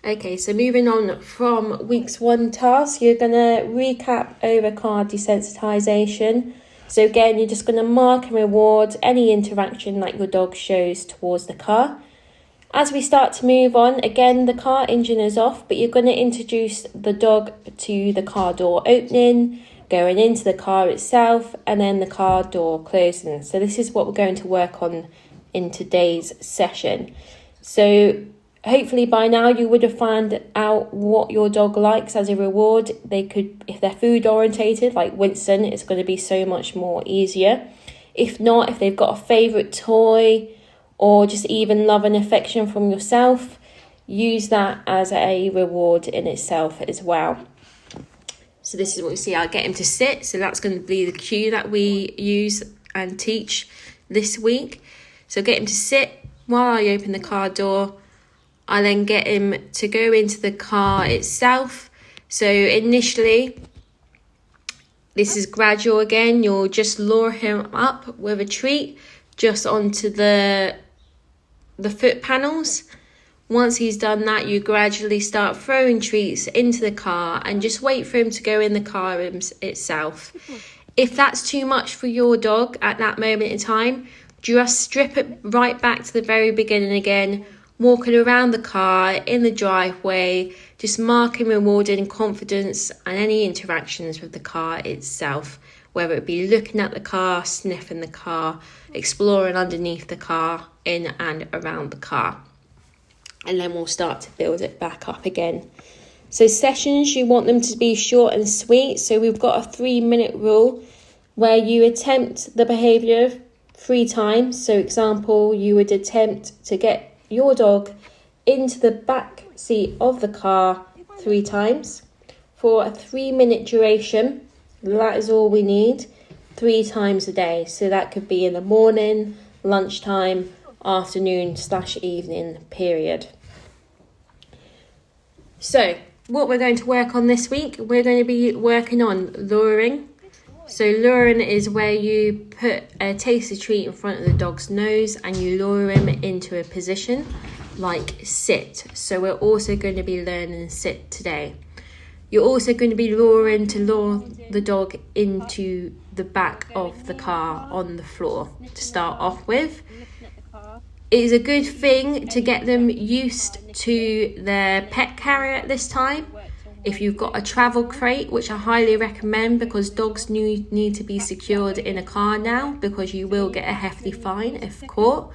Okay, so moving on from week's 1 task, you're going to recap over car desensitization. So again, you're just going to mark and reward any interaction that your dog shows towards the car. As we start to move on, again, the car engine is off, but you're going to introduce the dog to the car door opening, going into the car itself, and then the car door closing. So this is what we're going to work on in today's session. So hopefully by now you would have found out what your dog likes as a reward. They could, if they're food orientated, like Winston, it's going to be so much more easier. If not, if they've got a favourite toy or just even love and affection from yourself, use that as a reward in itself as well. So this is what we see. I'll get him to sit. So that's going to be the cue that we use and teach this week. So get him to sit while I open the car door. I then get him to go into the car itself. So initially, this is gradual again. You'll just lure him up with a treat just onto the foot panels. Once he's done that, you gradually start throwing treats into the car and just wait for him to go in the car itself. If that's too much for your dog at that moment in time, just strip it right back to the very beginning again, walking around the car, in the driveway, just marking, rewarding confidence and any interactions with the car itself, whether it be looking at the car, sniffing the car, exploring underneath the car, in and around the car. And then we'll start to build it back up again. So sessions, you want them to be short and sweet. So we've got a 3-minute rule where you attempt the behaviour 3 times. So example, you would attempt to get your dog into the back seat of the car 3 times for a 3-minute duration. That is all we need, 3 times a day. So that could be in the morning, lunchtime, afternoon/evening period. So what we're going to work on this week, we're going to be working on luring. So luring is where you put a tasty treat in front of the dog's nose and you lure him into a position like sit. So we're also going to be learning sit today. You're also going to be luring to lure the dog into the back of the car on the floor to start off with. It is a good thing to get them used to their pet carrier at this time. If you've got a travel crate, which I highly recommend because dogs need to be secured in a car now because you will get a hefty fine if caught.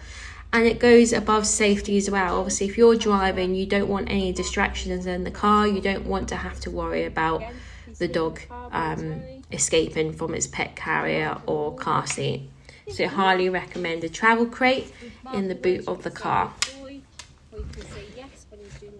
And it goes above safety as well. Obviously, if you're driving, you don't want any distractions in the car. You don't want to have to worry about the dog escaping from its pet carrier or car seat. So I highly recommend a travel crate in the boot of the car.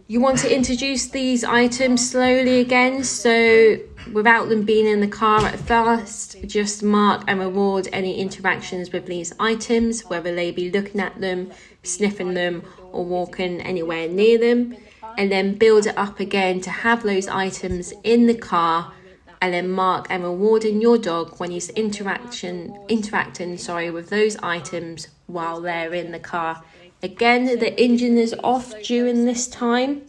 You want to introduce these items slowly again, so without them being in the car at first, just mark and reward any interactions with these items, whether they be looking at them, sniffing them, or walking anywhere near them, and then build it up again to have those items in the car, and then mark and rewarding your dog when he's interacting with those items while they're in the car. Again, the engine is off during this time.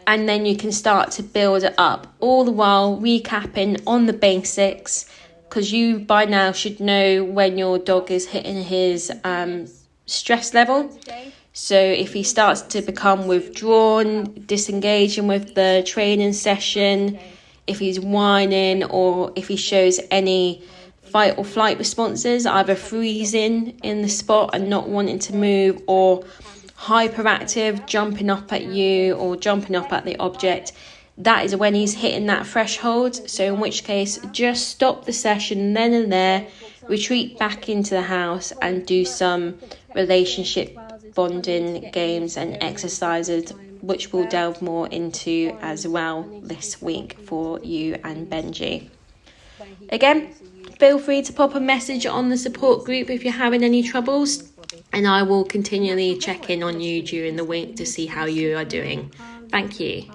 And then you can start to build it up, all the while recapping on the basics, because you by now should know when your dog is hitting his stress level. So if he starts to become withdrawn, disengaging with the training session, if he's whining, or if he shows any fight or flight responses, either freezing in the spot and not wanting to move, or hyperactive, jumping up at you or jumping up at the object, that is when he's hitting that threshold. So in which case, just stop the session then and there, retreat back into the house and do some relationship bonding games and exercises, which we'll delve more into as well this week for you and Benji. Again, feel free to pop a message on the support group if you're having any troubles, and I will continually check in on you during the week to see how you are doing. Thank you.